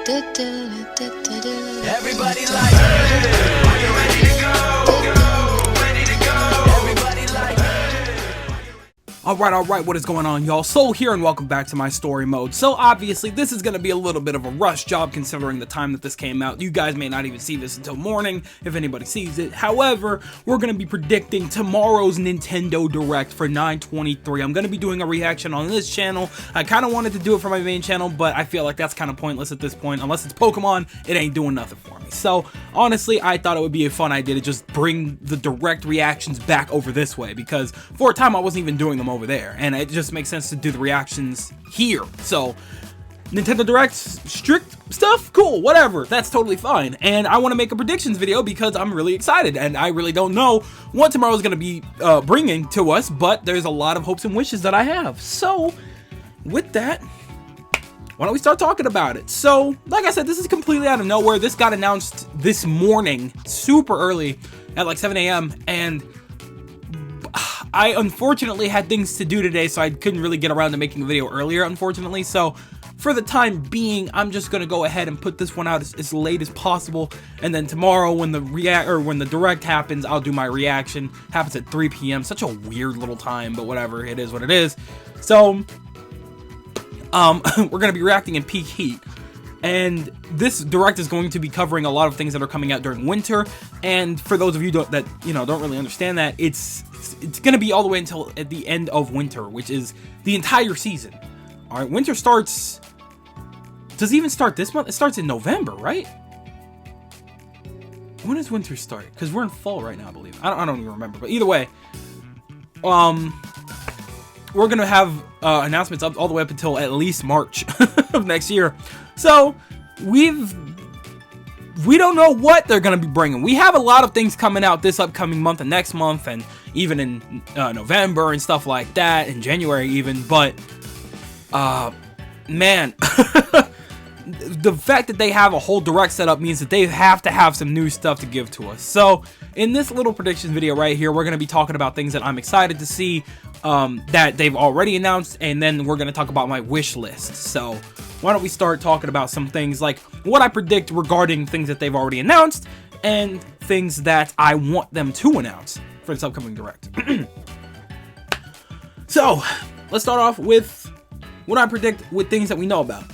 Everybody like, hey, are you ready to go? Ready to go? Everybody like, Alright, what is going on, y'all? Soul here, and welcome back to my story mode. So obviously, this is going to be a little bit of a rush job considering the time that this came out. You guys may not even see this until morning, if anybody sees it. However, we're going to be predicting tomorrow's Nintendo Direct for 9/23. I'm going to be doing a reaction on this channel. I kind of wanted to do it for my main channel, but I feel like that's kind of pointless at this point. Unless it's Pokemon, it ain't doing nothing for me. So, honestly, I thought it would be a fun idea to just bring the Direct reactions back over this way, because for a time I wasn't even doing them over there, and it just makes sense to do the reactions here. So Nintendo Direct strict stuff, cool, whatever, that's totally fine. And I want to make a predictions video because I'm really excited, and I really don't know what tomorrow is going to be bringing to us, but there's a lot of hopes and wishes that I have. So with that, why don't we start talking about it? So, like I said, this is completely out of nowhere. This got announced this morning, super early, at like 7 a.m., and I unfortunately had things to do today, so I couldn't really get around to making a video earlier, unfortunately. So, for the time being, I'm just gonna go ahead and put this one out as late as possible, and then tomorrow, when the Direct happens, I'll do my reaction. Happens at 3 p.m. Such a weird little time, but whatever. It is what it is. So, we're gonna be reacting in peak heat, and this Direct is going to be covering a lot of things that are coming out during winter. And for those of you that don't really understand that, it's gonna be all the way until at the end of winter, which is the entire season. All right, winter starts. Does it even start this month? It starts in November, right? When does winter start? Because we're in fall right now, I believe. I don't even remember, but either way, we're gonna have announcements all the way up until at least March of next year. So we don't know what they're gonna be bringing. We have a lot of things coming out this upcoming month and next month, and even in November and stuff like that, in January even. But man, the fact that they have a whole Direct setup means that they have to have some new stuff to give to us. So in this little predictions video right here, we're going to be talking about things that I'm excited to see that they've already announced, and then we're going to talk about my wish list. So why don't we start talking about some things like what I predict regarding things that they've already announced and things that I want them to announce for this upcoming Direct. So let's start off with what I predict with things that we know about.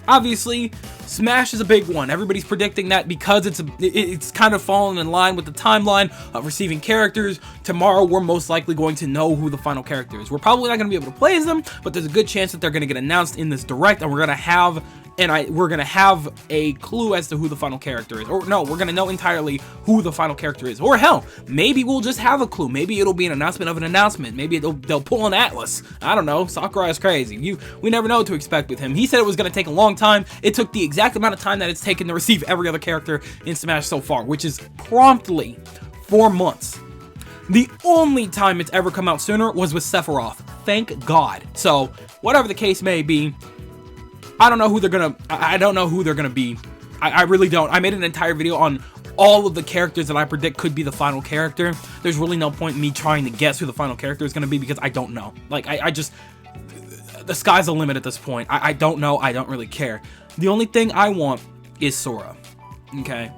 Obviously, Smash is a big one. Everybody's predicting that because it's kind of fallen in line with the timeline of receiving characters. Tomorrow, we're most likely going to know who the final character is. We're probably not going to be able to play as them, but there's a good chance that they're going to get announced in this Direct, and we're going to have a clue as to who the final character is. Or no, we're going to know entirely who the final character is. Or hell, maybe we'll just have a clue. Maybe it'll be an announcement of an announcement. Maybe they'll pull an Atlas. I don't know. Sakurai is crazy. We never know what to expect with him. He said it was going to take a long time. It took the exact amount of time that it's taken to receive every other character in Smash so far, which is promptly 4 months. The only time it's ever come out sooner was with Sephiroth. Thank God. So, whatever the case may be, I don't know who they're gonna be. I really don't. I made an entire video on all of the characters that I predict could be the final character. There's really no point in me trying to guess who the final character is gonna be because I don't know. Like, I just, the sky's the limit at this point. I don't know. I don't really care. The only thing I want is Sora. Okay?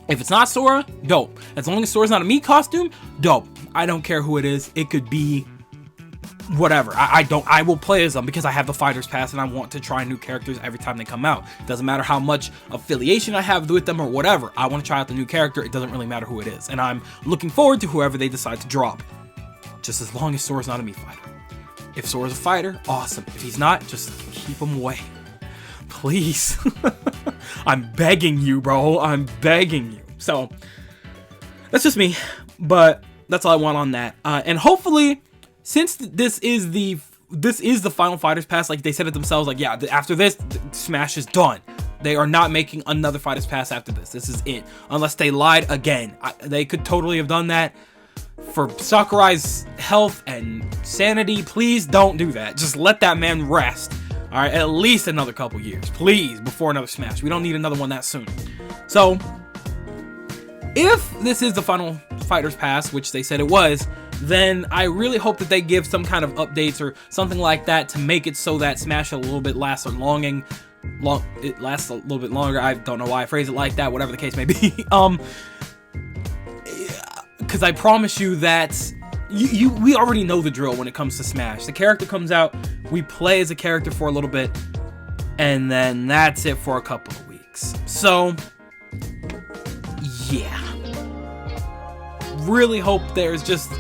If it's not Sora, dope. As long as Sora's not a Mii costume, dope. I don't care who it is. It could be whatever. I will play as them because I have the Fighters Pass and I want to try new characters every time they come out. Doesn't matter how much affiliation I have with them or whatever. I want to try out the new character. It doesn't really matter who it is. And I'm looking forward to whoever they decide to drop. Just as long as Sora's not a Mii fighter. If Sora's a fighter, awesome. If he's not, just keep him away. Please. I'm begging you, bro. I'm begging you. So, that's just me. But that's all I want on that. And hopefully, since this is the final Fighters Pass, like they said it themselves, like, yeah, after this, Smash is done. They are not making another Fighters Pass after this. This is it. Unless they lied again. They could totally have done that. For Sakurai's health and sanity, please don't do that. Just let that man rest. Alright, at least another couple years, please, before another Smash. We don't need another one that soon. So, if this is the final Fighters Pass, which they said it was, then I really hope that they give some kind of updates or something like that to make it so that Smash a little bit lasts or longing. it lasts a little bit longer. I don't know why I phrase it like that, whatever the case may be. Because I promise you that we already know the drill when it comes to Smash. The character comes out, we play as a character for a little bit, and then that's it for a couple of weeks. So, yeah. Really hope there's just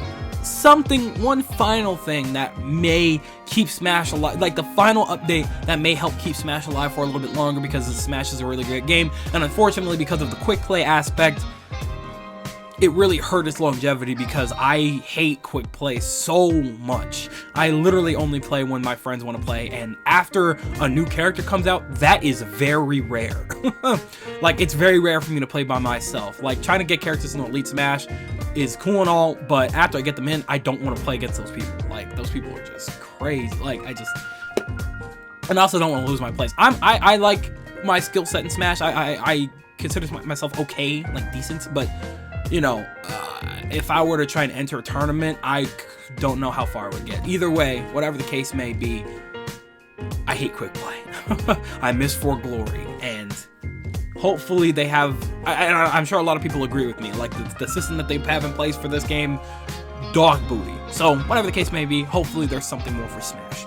one final thing that may keep Smash alive, like the final update that may help keep Smash alive for a little bit longer, because Smash is a really great game, and unfortunately because of the quick play aspect, it really hurt its longevity, because I hate quick play so much. I literally only play when my friends want to play, and after a new character comes out, that is very rare. Like, it's very rare for me to play by myself. Like, trying to get characters in Elite Smash is cool and all, but after I get them in, I don't want to play against those people. Like, those people are just crazy. Like, and I also don't want to lose my place. I like my skill set in Smash. I consider myself okay, like decent, but you know, if I were to try and enter a tournament, I don't know how far I would get. Either way, whatever the case may be, I hate quick play. I miss For Glory, and hopefully they have, I'm sure a lot of people agree with me, like the system that they have in place for this game, dog booty. So whatever the case may be, hopefully there's something more for Smash.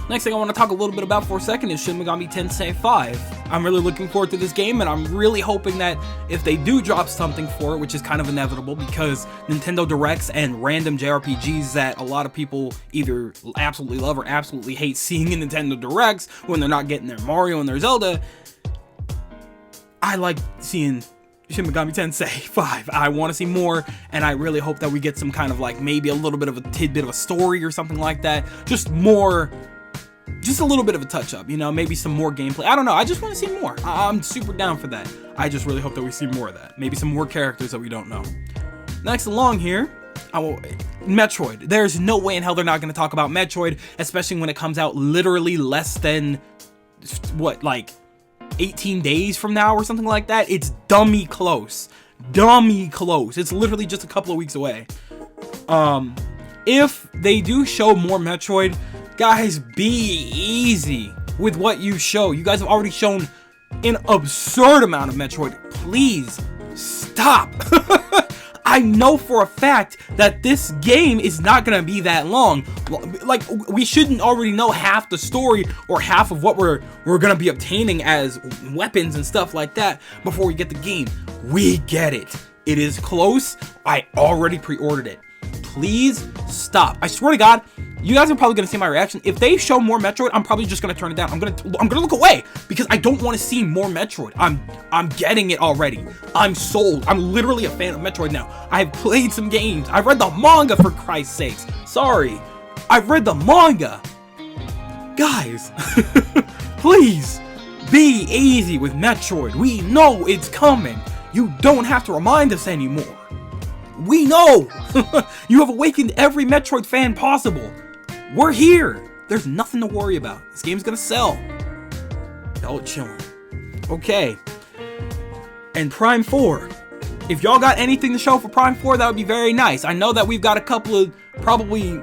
Next thing I want to talk a little bit about for a second is Shin Megami Tensei 5. I'm really looking forward to this game, and I'm really hoping that if they do drop something for it, which is kind of inevitable because Nintendo Directs and random JRPGs that a lot of people either absolutely love or absolutely hate seeing in Nintendo Directs when they're not getting their Mario and their Zelda, I like seeing Shin Megami Tensei 5. I want to see more, and I really hope that we get some kind of like maybe a little bit of a tidbit of a story or something like that. Just a little bit of a touch-up, you know, maybe some more gameplay. I don't know, I just want to see more. I'm super down for that. I just really hope that we see more of that. Maybe some more characters that we don't know. Next along here, Metroid. There's no way in hell they're not going to talk about Metroid, especially when it comes out literally less than, what, like 18 days from now or something like that. It's dummy close. Dummy close. It's literally just a couple of weeks away. If they do show more Metroid, guys, be easy with what you show. You guys have already shown an absurd amount of Metroid. Please stop. I know for a fact that this game is not gonna be that long. Like, we shouldn't already know half the story or half of what we're gonna be obtaining as weapons and stuff like that before we get the game. We get it. It is close. I already pre-ordered it. Please stop. I swear to God, you guys are probably gonna see my reaction. If they show more Metroid, I'm probably just gonna turn it down. I'm gonna look away because I don't want to see more Metroid. I'm getting it already. I'm sold. I'm literally a fan of Metroid now. I've played some games. I've read the manga, for Christ's sakes. Sorry, I've read the manga. Guys, please be easy with Metroid. We know it's coming. You don't have to remind us anymore. We know. You have awakened every Metroid fan possible. We're here. There's nothing to worry about. This game's gonna sell. Y'all chilling. Okay. And Prime 4. If y'all got anything to show for Prime 4, that would be very nice. I know that we've got a couple of probably,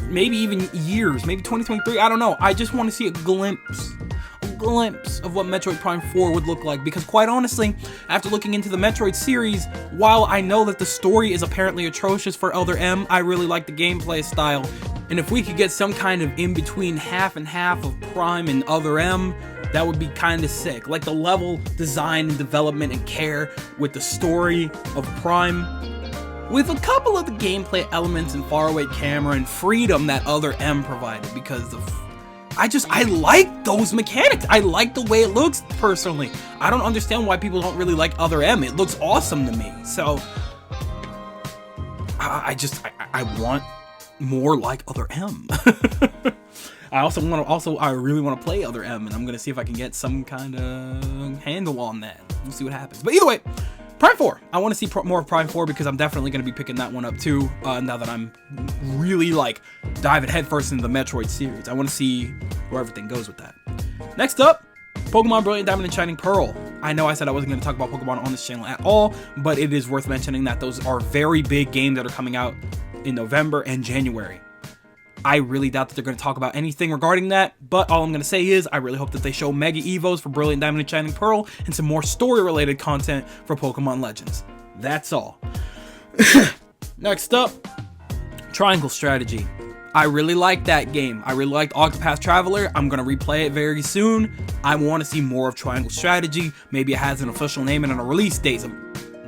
maybe even years, maybe 2023. I don't know. I just want to see a glimpse of what Metroid Prime 4 would look like, because quite honestly, after looking into the Metroid series, while I know that the story is apparently atrocious for Other M, I really like the gameplay style, and if we could get some kind of in-between half and half of Prime and Other M, that would be kind of sick. Like the level design and development and care with the story of Prime, with a couple of the gameplay elements and faraway camera and freedom that Other M provided, because I like those mechanics. I like the way it looks, personally. I don't understand why people don't really like Other M. It looks awesome to me. So, I want more like Other M. I really want to play Other M, and I'm going to see if I can get some kind of handle on that. We'll see what happens. But either way, Prime 4. I want to see more of Prime 4 because I'm definitely going to be picking that one up too, now that I'm really like diving headfirst into the Metroid series. I want to see where everything goes with that. Next up, Pokemon Brilliant Diamond and Shining Pearl. I know I said I wasn't going to talk about Pokemon on this channel at all, but it is worth mentioning that those are very big games that are coming out in November and January. I really doubt that they're going to talk about anything regarding that, but all I'm going to say is I really hope that they show Mega Evos for Brilliant Diamond and Shining Pearl and some more story-related content for Pokemon Legends. That's all. Next up, Triangle Strategy. I really like that game. I really liked Octopath Traveler. I'm going to replay it very soon. I want to see more of Triangle Strategy. Maybe it has an official name and a release date.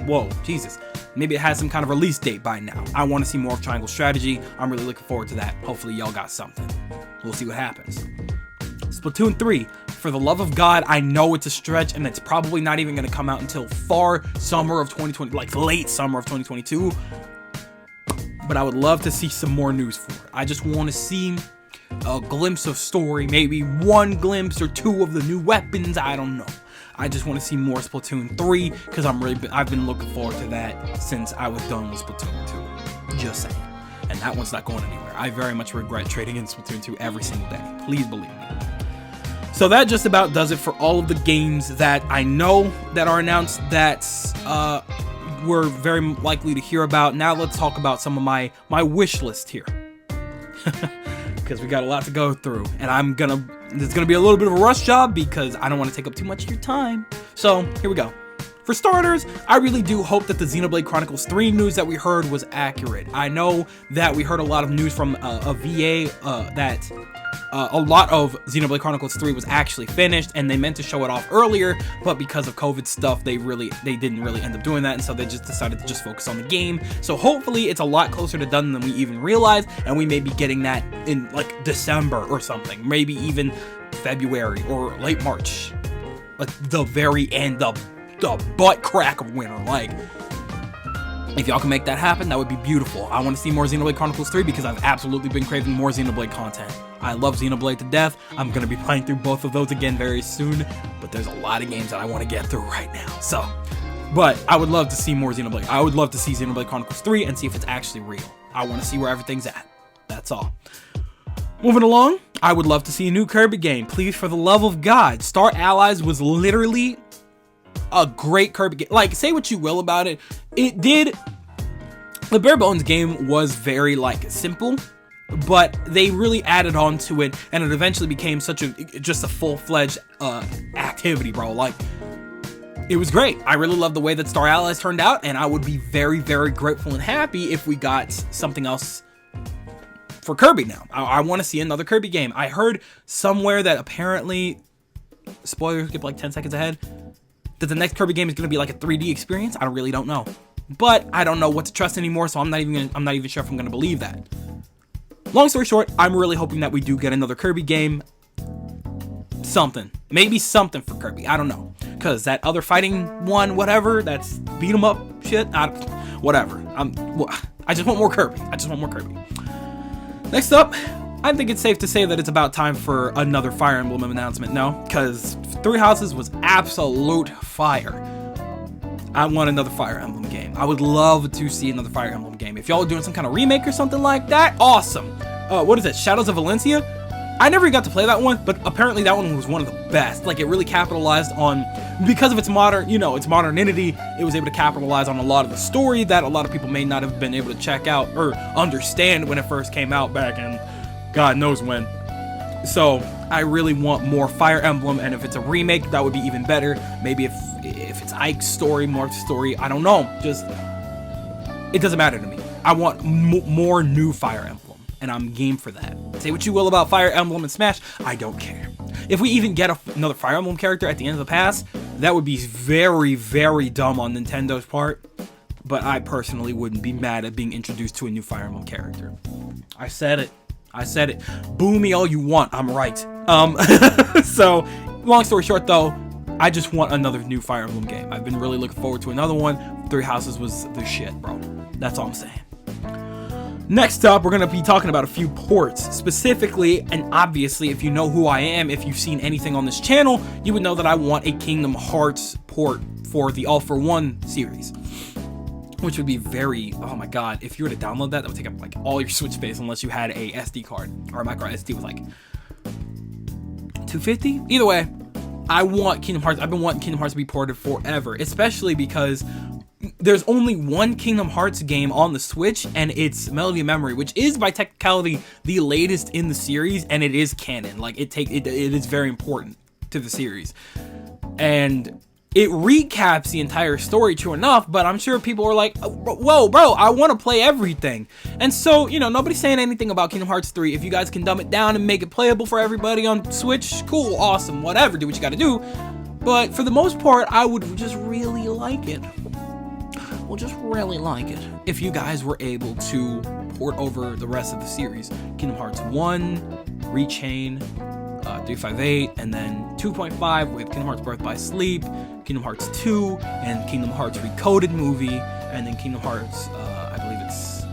Whoa, Jesus. Maybe it has some kind of release date by now. I want to see more of Triangle Strategy. I'm really looking forward to that. Hopefully y'all got something. We'll see what happens. Splatoon 3. For the love of God, I know it's a stretch and it's probably not even going to come out until far summer of 2020, like late summer of 2022. But I would love to see some more news for it. I just want to see a glimpse of story, maybe one glimpse or two of the new weapons. I don't know. I just want to see more Splatoon 3 because I've been looking forward to that since I was done with Splatoon 2. Just saying. And that one's not going anywhere. I very much regret trading in Splatoon 2 every single day. Please believe me. So that just about does it for all of the games that I know that are announced that we're very likely to hear about. Now let's talk about some of my wish list here. Because we got a lot to go through. And there's gonna be a little bit of a rush job because I don't want to take up too much of your time. So here we go. For starters, I really do hope that the Xenoblade Chronicles 3 news that we heard was accurate. I know that we heard a lot of news from a VA that a lot of Xenoblade Chronicles 3 was actually finished, and they meant to show it off earlier, but because of COVID stuff, they didn't really end up doing that, and so they just decided to just focus on the game. So hopefully it's a lot closer to done than we even realized, and we may be getting that in like December or something, maybe even February or late March, like the very end, the butt crack of winter. Like, if y'all can make that happen, that would be beautiful. I want to see more Xenoblade Chronicles 3 because I've absolutely been craving more Xenoblade content. I love Xenoblade to death. I'm going to be playing through both of those again very soon, but there's a lot of games that I want to get through right now. So, but I would love to see more Xenoblade. I would love to see Xenoblade Chronicles 3 and see if it's actually real. I want to see where everything's at. That's all. Moving along, I would love to see a new Kirby game. Please, for the love of God. Star Allies was literally a great Kirby game. Like, say what you will about it. The bare bones game was very, like, simple, but they really added on to it, and it eventually became just a full-fledged activity, bro. Like, it was great. I really love the way that Star Allies turned out, and I would be very, very grateful and happy if we got something else for Kirby now. I want to see another Kirby game. I heard somewhere that apparently, spoilers, get like 10 seconds ahead, that the next Kirby game is going to be like a 3D experience. I really don't know. But I don't know what to trust anymore, so I'm not even sure if I'm going to believe that. Long story short, I'm really hoping that we do get another Kirby game. Something. Maybe something for Kirby. I don't know. Because that other fighting one, whatever, that's beat 'em up shit, whatever. I just want more Kirby. Next up, I think it's safe to say that it's about time for another Fire Emblem announcement. No, because Three Houses was absolute fire. I want another Fire Emblem game. I would love to see another Fire Emblem game. If y'all are doing some kind of remake or something like that, awesome. What is it? Shadows of Valencia? I never got to play that one, but apparently that one was one of the best. Like, it really capitalized on, because of its modernity, it was able to capitalize on a lot of the story that a lot of people may not have been able to check out or understand when it first came out back in God knows when. So I really want more Fire Emblem, and if it's a remake, that would be even better. Maybe if it's Ike's story, Marth's story, I don't know. Just, it doesn't matter to me. I want more new Fire Emblem, and I'm game for that. Say what you will about Fire Emblem and Smash, I don't care. If we even get another Fire Emblem character at the end of the pass, that would be very, very dumb on Nintendo's part. But I personally wouldn't be mad at being introduced to a new Fire Emblem character. I said it. Boo me all you want. I'm right. So, long story short though, I just want another new Fire Emblem game. I've been really looking forward to another one. Three Houses was the shit, bro. That's all I'm saying. Next up, we're going to be talking about a few ports. Specifically, and obviously, if you know who I am, if you've seen anything on this channel, you would know that I want a Kingdom Hearts port for the All For One series. Which would be very, oh my god, if you were to download that would take up like all your Switch space unless you had a SD card, or a micro SD was like $250? Either way, I want Kingdom Hearts. I've been wanting Kingdom Hearts to be ported forever, especially because there's only one Kingdom Hearts game on the Switch, and it's Melody of Memory, which is by technicality the latest in the series, and it is canon. Like it is very important to the series, and it recaps the entire story, true enough, but I'm sure people are like, whoa, bro, I want to play everything. And so, you know, nobody's saying anything about Kingdom Hearts 3. If you guys can dumb it down and make it playable for everybody on Switch, cool, awesome, whatever, do what you got to do. But for the most part, I would just really like it. Well, just really like it if you guys were able to port over the rest of the series. Kingdom Hearts 1, Rechain, 358, and then 2.5 with Kingdom Hearts Birth by Sleep, Kingdom Hearts 2, and Kingdom Hearts Recoded movie, and then Kingdom Hearts, I believe it's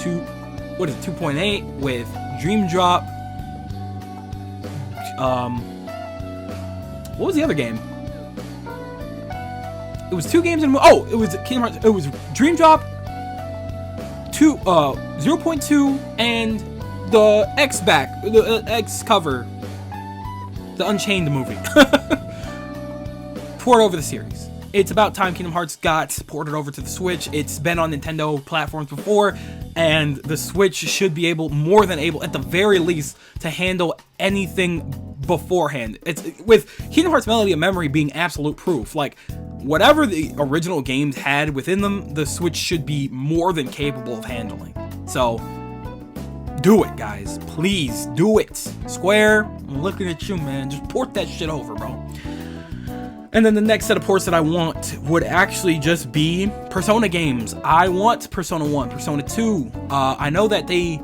2.8 with Dream Drop. What was the other game? It was 2 games in. Oh, it was Kingdom Hearts. It was Dream Drop 0.2, and the the X cover, the Unchained movie. Port over the series. It's about time Kingdom Hearts got ported over to the Switch. It's been on Nintendo platforms before, and the Switch should be more than able, at the very least, to handle anything beforehand. It's with Kingdom Hearts Melody of Memory being absolute proof. Like, whatever the original games had within them, the Switch should be more than capable of handling. So, do it, guys. Please, do it. Square, I'm looking at you, man. Just port that shit over, bro. And then the next set of ports that I want would actually just be Persona games. I want Persona 1, Persona 2. I know that they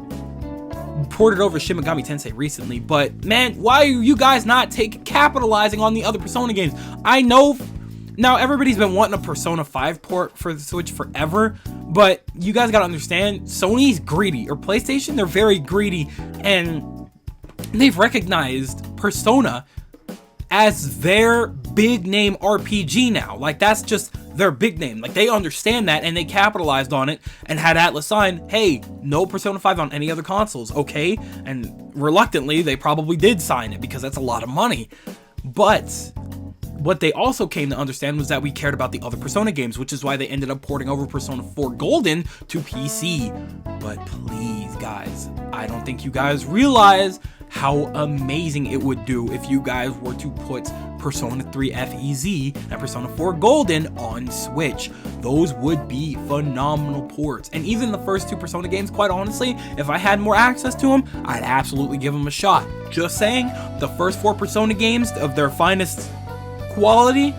ported over Shin Megami Tensei recently, but man, why are you guys not capitalizing on the other Persona games? I know now everybody's been wanting a Persona 5 port for the Switch forever, but you guys gotta understand, Sony's greedy, or PlayStation, they're very greedy, and they've recognized Persona as their big name RPG now. Like, that's just their big name. Like, they understand that, and they capitalized on it and had Atlas sign, hey, no Persona 5 on any other consoles, okay? And reluctantly, they probably did sign it because that's a lot of money. But what they also came to understand was that we cared about the other Persona games, which is why they ended up porting over Persona 4 Golden to PC. But please, guys, I don't think you guys realize how amazing it would do if you guys were to put Persona 3 FEZ and Persona 4 Golden on Switch. Those would be phenomenal ports. And even the first 2 Persona games, quite honestly, if I had more access to them, I'd absolutely give them a shot. Just saying, the first 4 Persona games of their finest quality,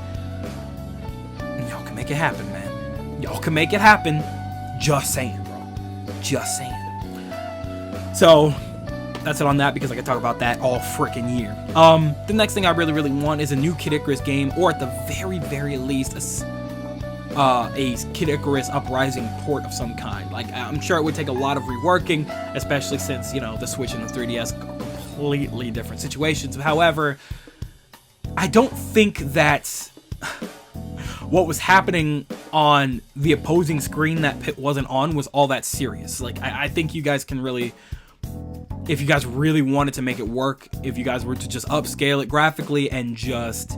y'all can make it happen, man. Y'all can make it happen. Just saying, bro. Just saying. So, that's it on that, because I could talk about that all freaking year. The next thing I really want is a new Kid Icarus game, or at the very least, a Kid Icarus Uprising port of some kind. Like, I'm sure it would take a lot of reworking, especially since, you know, the Switch and the 3DS are completely different situations. However, I don't think that what was happening on the opposing screen that Pit wasn't on was all that serious. Like, I think you guys can really, if you guys really wanted to make it work, if you guys were to just upscale it graphically and just,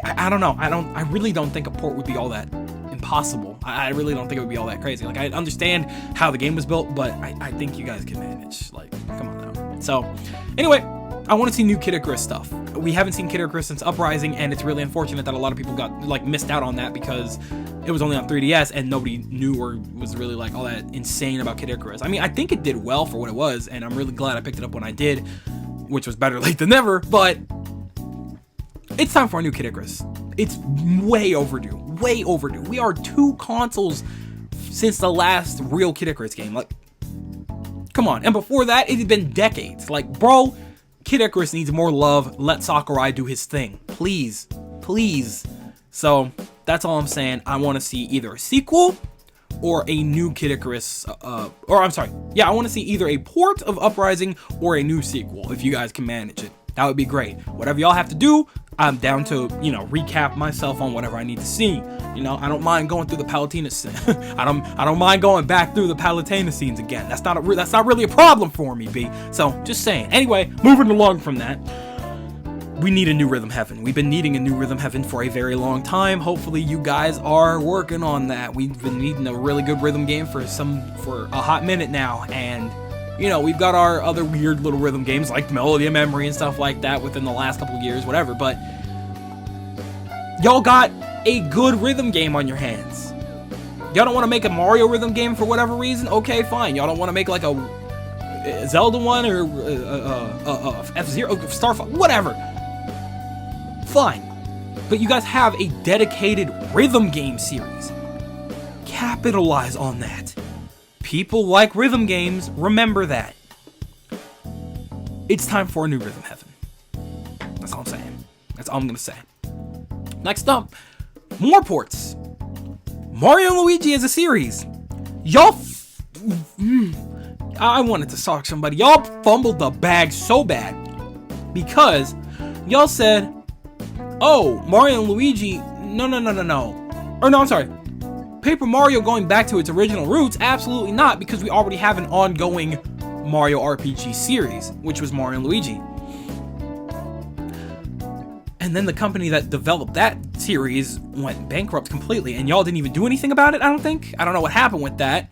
I don't know. I really don't think a port would be all that impossible. I really don't think it would be all that crazy. Like, I understand how the game was built, but I think you guys can manage. Like, come on now. So, anyway, I want to see new Kid Icarus stuff. We haven't seen Kid Icarus since Uprising, and it's really unfortunate that a lot of people got, like, missed out on that because it was only on 3DS and nobody knew or was really, like, all that insane about Kid Icarus. I mean, I think it did well for what it was, and I'm really glad I picked it up when I did, which was better late than never, but it's time for a new Kid Icarus. It's way overdue. Way overdue. We are 2 consoles since the last real Kid Icarus game. Like, come on. And before that, it had been decades. Like, bro, Kid Icarus needs more love. Let Sakurai do his thing. Please. Please. So, that's all I'm saying. I want to see either a sequel or a new Kid Icarus, I want to see either a port of Uprising or a new sequel, if you guys can manage it. That would be great. Whatever y'all have to do, I'm down to, you know, recap myself on whatever I need to see. You know, I don't mind going through the Palutena scene. I don't mind going back through the Palutena scenes again. That's not really a problem for me, B. So, just saying. Anyway, moving along from that. we need a new Rhythm Heaven. We've been needing a new Rhythm Heaven for a very long time. Hopefully you guys are working on that. We've been needing a really good rhythm game for a hot minute now, and you know, we've got our other weird little rhythm games like Melody of Memory and stuff like that within the last couple of years, whatever, but y'all got a good rhythm game on your hands. Y'all don't want to make a Mario rhythm game for whatever reason? Okay, fine. Y'all don't want to make like a Zelda one or F-Zero, Star Fox, whatever. Fine. But you guys have a dedicated rhythm game series. Capitalize on that. People like rhythm games, remember that. It's time for a new Rhythm Heaven. That's all I'm saying. That's all I'm gonna say. Next up, more ports. Mario and Luigi as a series. Y'all I wanted to sock somebody. Y'all fumbled the bag so bad because y'all said, oh, Mario and Luigi, no. Or no, I'm sorry. Paper Mario going back to its original roots? Absolutely not, because we already have an ongoing Mario RPG series, which was Mario and Luigi. And then the company that developed that series went bankrupt completely, and y'all didn't even do anything about it, I don't think. I don't know what happened with that.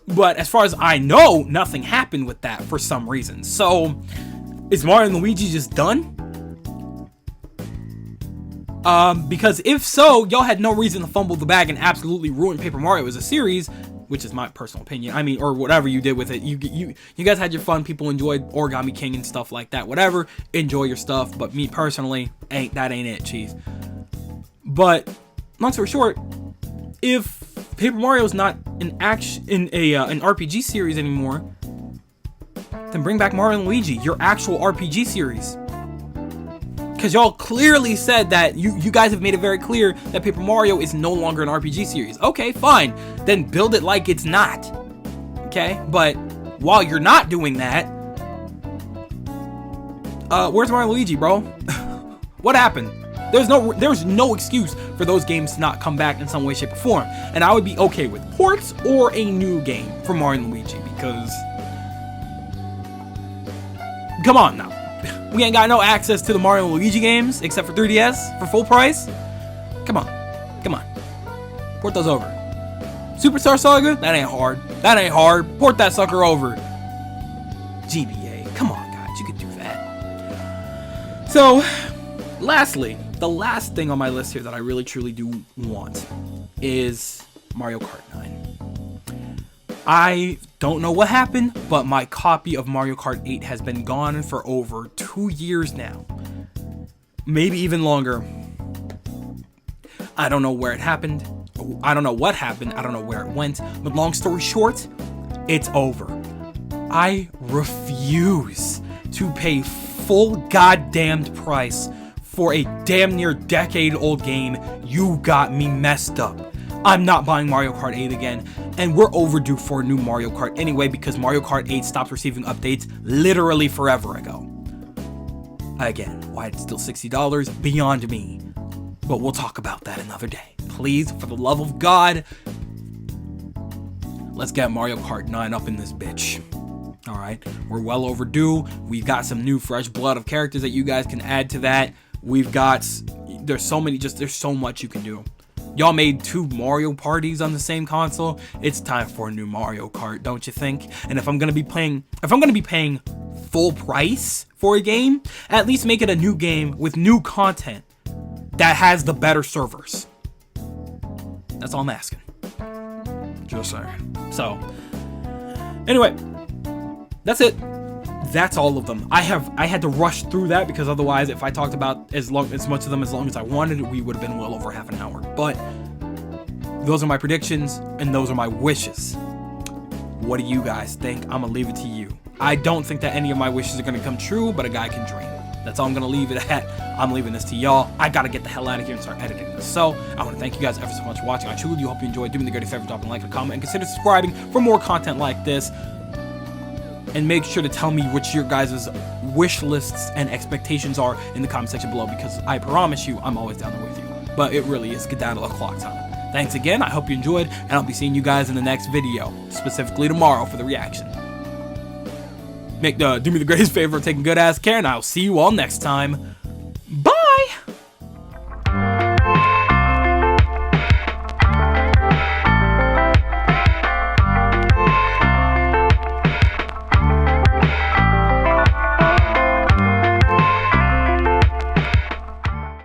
But as far as I know, nothing happened with that for some reason. So, is Mario and Luigi just done? Because if so, y'all had no reason to fumble the bag and absolutely ruin Paper Mario as a series, which is my personal opinion. I mean, or whatever you did with it. You guys had your fun. People enjoyed Origami King and stuff like that. Whatever. Enjoy your stuff. But me personally, ain't it, cheese. But long story short, if Paper Mario is not an RPG series anymore, then bring back Mario and Luigi, your actual RPG series. Because y'all clearly said that you guys have made it very clear that Paper Mario is no longer an RPG series. Okay, fine. Then build it like it's not. Okay? But while you're not doing that, where's Mario and Luigi, bro? What happened? There's no excuse for those games to not come back in some way, shape, or form. And I would be okay with ports or a new game for Mario and Luigi because... Come on now. We ain't got no access to the Mario and Luigi games except for 3DS for full price. Come on. Port those over. Superstar Saga? That ain't hard. Port that sucker over. GBA. Come on, guys. You could do that. So, lastly, the last thing on my list here that I really truly do want is Mario Kart 9. I don't know what happened, but my copy of Mario Kart 8 has been gone for over 2 years now. Maybe even longer. I don't know where it happened. I don't know what happened. I don't know where it went. But long story short, it's over. I refuse to pay full goddamned price for a damn near decade-old game. You got me messed up. I'm not buying Mario Kart 8 again, and we're overdue for a new Mario Kart anyway because Mario Kart 8 stopped receiving updates literally forever ago. Again, why it's still $60, beyond me. But we'll talk about that another day. Please, for the love of God, let's get Mario Kart 9 up in this bitch. Alright, we're well overdue. We've got some new fresh blood of characters that you guys can add to that. There's so much you can do. Y'all made 2 Mario parties on the same console. It's time for a new Mario Kart, don't you think? And if I'm gonna be paying full price for a game, at least make it a new game with new content that has the better servers. That's all I'm asking. Just saying. So, anyway, that's it. That's all of them. I had to rush through that because otherwise, if I talked about as much of them as long as I wanted, we would have been well over half an hour. But those are my predictions and those are my wishes. What do you guys think? I'm gonna leave it to you. I don't think that any of my wishes are gonna come true, but a guy can dream. That's all I'm gonna leave it at. I'm leaving this to y'all. I gotta get the hell out of here and start editing this. So I want to thank you guys ever so much for watching. I truly do hope you enjoyed. Do me the greatest favor, drop a like, a comment, and consider subscribing for more content like this. And make sure to tell me what your guys' wish lists and expectations are in the comment section below, because I promise you, I'm always down there with you. But it really is skedaddle o'clock time. Thanks again, I hope you enjoyed, and I'll be seeing you guys in the next video, specifically tomorrow for the reaction. Do me the greatest favor of taking good ass care, and I'll see you all next time.